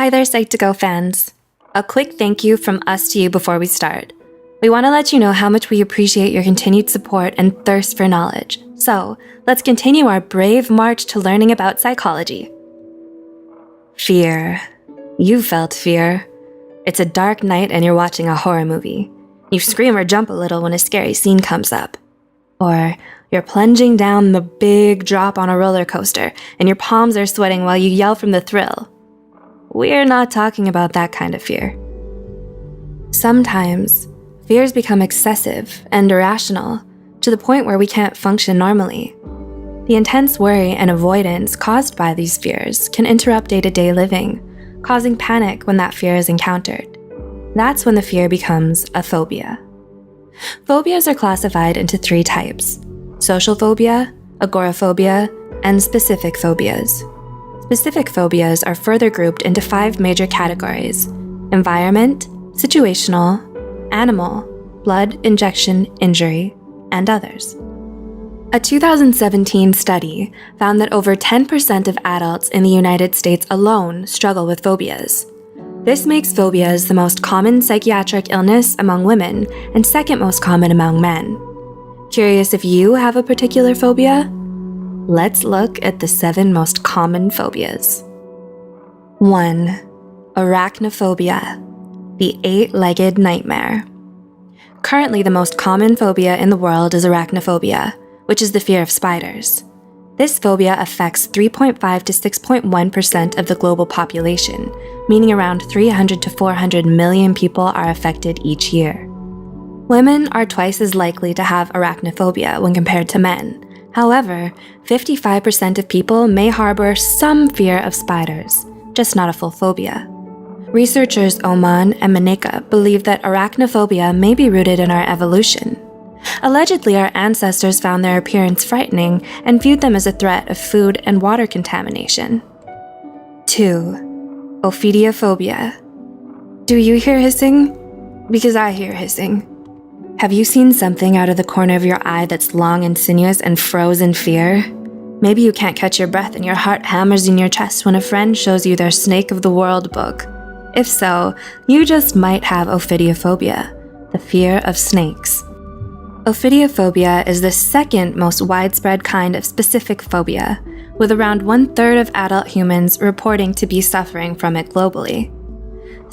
Hi there, Psych2Go fans. A quick thank you from us to you before we start. We want to let you know how much we appreciate your continued support and thirst for knowledge. So, let's continue our brave march to learning about psychology. Fear. You felt fear. It's a dark night and you're watching a horror movie. You scream or jump a little when a scary scene comes up. Or you're plunging down the big drop on a roller coaster and your palms are sweating while you yell from the thrill. We're not talking about that kind of fear. Sometimes, fears become excessive and irrational to the point where we can't function normally. The intense worry and avoidance caused by these fears can interrupt day-to-day living, causing panic when that fear is encountered. That's when the fear becomes a phobia. Phobias are classified into 3 types: social phobia, agoraphobia, and specific phobias. Specific phobias are further grouped into 5 major categories: environment, situational, animal, blood, injection, injury, and others. A 2017 study found that over 10% of adults in the United States alone struggle with phobias. This makes phobias the most common psychiatric illness among women and second most common among men. Curious if you have a particular phobia? Let's look at the 7 most common phobias. 1. Arachnophobia, the 8-legged nightmare. Currently, the most common phobia in the world is arachnophobia, which is the fear of spiders. This phobia affects 3.5 to 6.1% of the global population, meaning around 300 to 400 million people are affected each year. Women are twice as likely to have arachnophobia when compared to men. However, 55% of people may harbor some fear of spiders, just not a full phobia. Researchers Oman and Maneka believe that arachnophobia may be rooted in our evolution. Allegedly, our ancestors found their appearance frightening and viewed them as a threat of food and water contamination. 2. Ophidiophobia. Do you hear hissing? Because I hear hissing. Have you seen something out of the corner of your eye that's long and sinuous and froze in fear? Maybe you can't catch your breath and your heart hammers in your chest when a friend shows you their Snake of the World book. If so, you just might have Ophidiophobia, the fear of snakes. Ophidiophobia is the second most widespread kind of specific phobia, with around 1/3 of adult humans reporting to be suffering from it globally.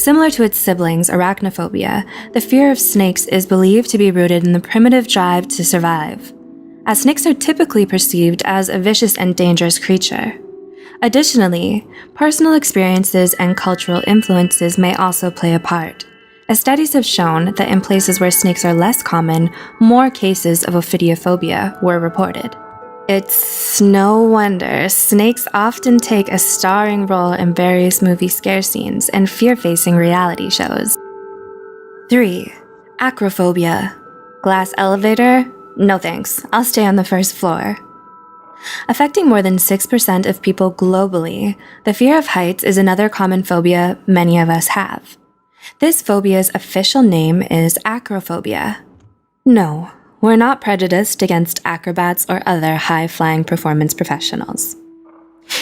Similar to its siblings, arachnophobia, the fear of snakes is believed to be rooted in the primitive drive to survive, as snakes are typically perceived as a vicious and dangerous creature. Additionally, personal experiences and cultural influences may also play a part, as studies have shown that in places where snakes are less common, more cases of ophidiophobia were reported. It's no wonder snakes often take a starring role in various movie scare scenes and fear-facing reality shows. 3. Acrophobia. Glass elevator? No thanks, I'll stay on the first floor. Affecting more than 6% of people globally, the fear of heights is another common phobia many of us have. This phobia's official name is acrophobia. No, we're not prejudiced against acrobats or other high-flying performance professionals.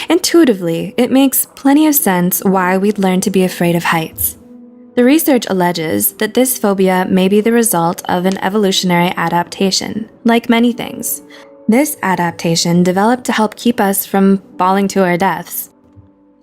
Intuitively, it makes plenty of sense why we'd learn to be afraid of heights. The research alleges that this phobia may be the result of an evolutionary adaptation, like many things. This adaptation developed to help keep us from falling to our deaths.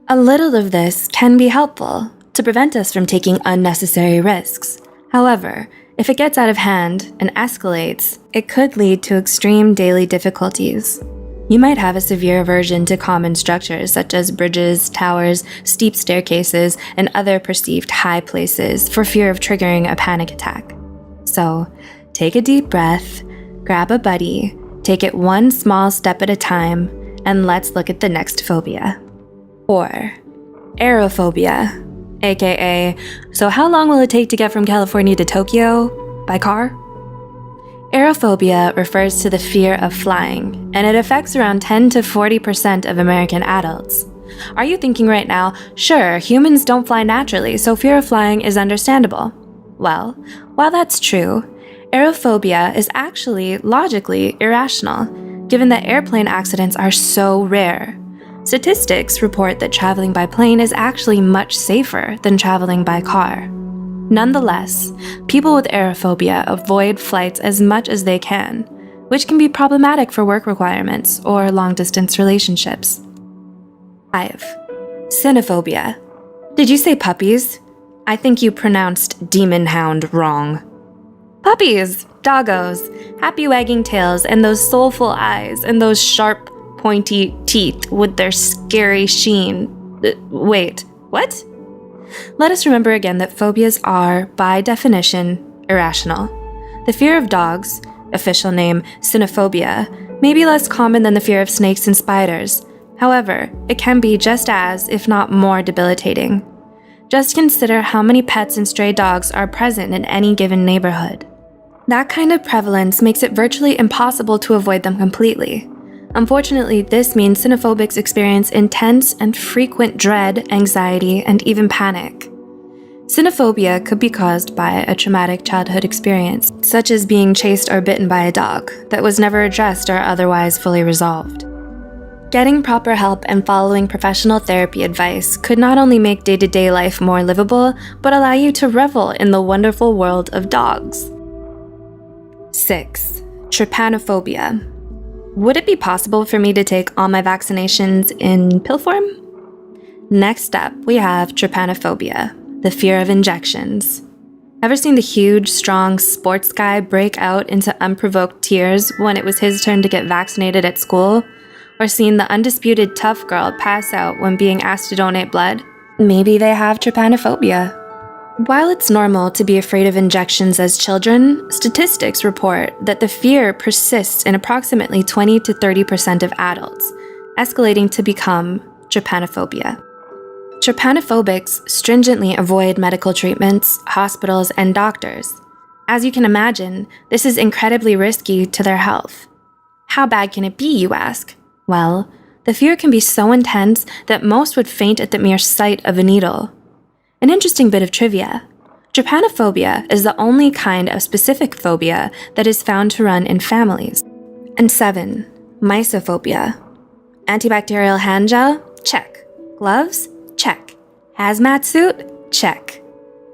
A little of this can be helpful, to prevent us from taking unnecessary risks. However, if it gets out of hand and escalates, it could lead to extreme daily difficulties. You might have a severe aversion to common structures such as bridges, towers, steep staircases, and other perceived high places for fear of triggering a panic attack. So, take a deep breath, grab a buddy, take it one small step at a time, and let's look at the next phobia. 4. Aerophobia. AKA, so how long will it take to get from California to Tokyo? By car? Aerophobia refers to the fear of flying, and it affects around 10 to 40% of American adults. Are you thinking right now, sure, humans don't fly naturally, so fear of flying is understandable? Well, while that's true, aerophobia is actually logically irrational, given that airplane accidents are so rare. Statistics report that traveling by plane is actually much safer than traveling by car. Nonetheless, people with aerophobia avoid flights as much as they can, which can be problematic for work requirements or long-distance relationships. 5. Cynophobia. Did you say puppies? I think you pronounced demon hound wrong. Puppies! Doggos! Happy wagging tails and those soulful eyes and those sharp, pointy teeth with their scary sheen. Wait, what? Let us remember again that phobias are, by definition, irrational. The fear of dogs, official name Cynophobia, may be less common than the fear of snakes and spiders. However, it can be just as, if not more, debilitating. Just consider how many pets and stray dogs are present in any given neighborhood. That kind of prevalence makes it virtually impossible to avoid them completely. Unfortunately, this means cynophobics experience intense and frequent dread, anxiety, and even panic. Cynophobia could be caused by a traumatic childhood experience, such as being chased or bitten by a dog, that was never addressed or otherwise fully resolved. Getting proper help and following professional therapy advice could not only make day-to-day life more livable, but allow you to revel in the wonderful world of dogs. 6. Trypanophobia. Would it be possible for me to take all my vaccinations in pill form? Next up, we have trypanophobia, the fear of injections. Ever seen the huge, strong sports guy break out into unprovoked tears when it was his turn to get vaccinated at school? Or seen the undisputed tough girl pass out when being asked to donate blood? Maybe they have trypanophobia. While it's normal to be afraid of injections as children, statistics report that the fear persists in approximately 20 to 30% of adults, escalating to become trypanophobia. Trypanophobics stringently avoid medical treatments, hospitals, and doctors. As you can imagine, this is incredibly risky to their health. How bad can it be, you ask? Well, the fear can be so intense that most would faint at the mere sight of a needle. An interesting bit of trivia: trypanophobia is the only kind of specific phobia that is found to run in families. And 7. Mysophobia. Antibacterial hand gel? Check. Gloves? Check. Hazmat suit? Check.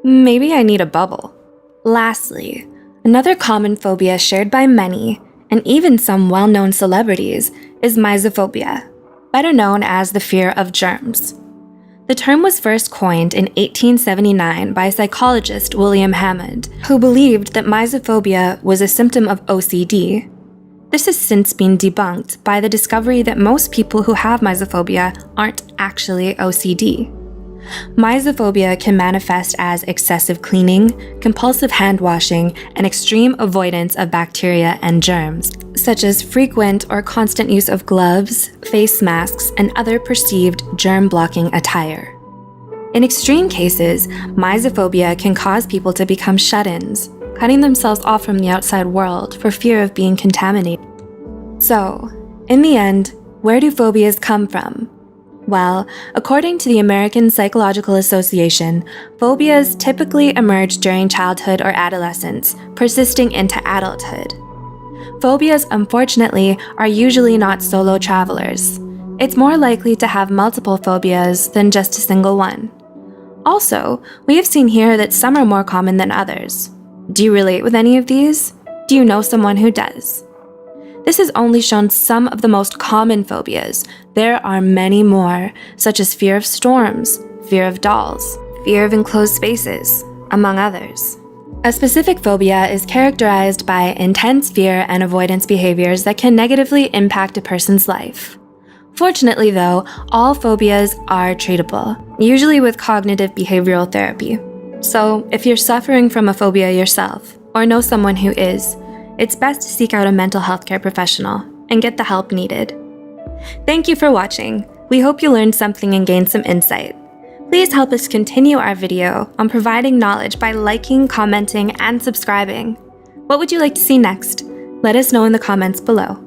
Maybe I need a bubble. Lastly, another common phobia shared by many, and even some well-known celebrities, is mysophobia, better known as the fear of germs. The term was first coined in 1879 by psychologist William Hammond, who believed that mysophobia was a symptom of OCD. This has since been debunked by the discovery that most people who have mysophobia aren't actually OCD. Mysophobia can manifest as excessive cleaning, compulsive hand washing, and extreme avoidance of bacteria and germs, such as frequent or constant use of gloves, face masks, and other perceived germ-blocking attire. In extreme cases, mysophobia can cause people to become shut-ins, cutting themselves off from the outside world for fear of being contaminated. So, in the end, where do phobias come from? Well, according to the American Psychological Association, phobias typically emerge during childhood or adolescence, persisting into adulthood. Phobias, unfortunately, are usually not solo travelers. It's more likely to have multiple phobias than just a single one. Also, we have seen here that some are more common than others. Do you relate with any of these? Do you know someone who does? This has only shown some of the most common phobias. There are many more, such as fear of storms, fear of dolls, fear of enclosed spaces, among others. A specific phobia is characterized by intense fear and avoidance behaviors that can negatively impact a person's life. Fortunately, though, all phobias are treatable, usually with cognitive behavioral therapy. So, if you're suffering from a phobia yourself, or know someone who is, it's best to seek out a mental health care professional and get the help needed. Thank you for watching. We hope you learned something and gained some insight. Please help us continue our video on providing knowledge by liking, commenting, and subscribing. What would you like to see next? Let us know in the comments below.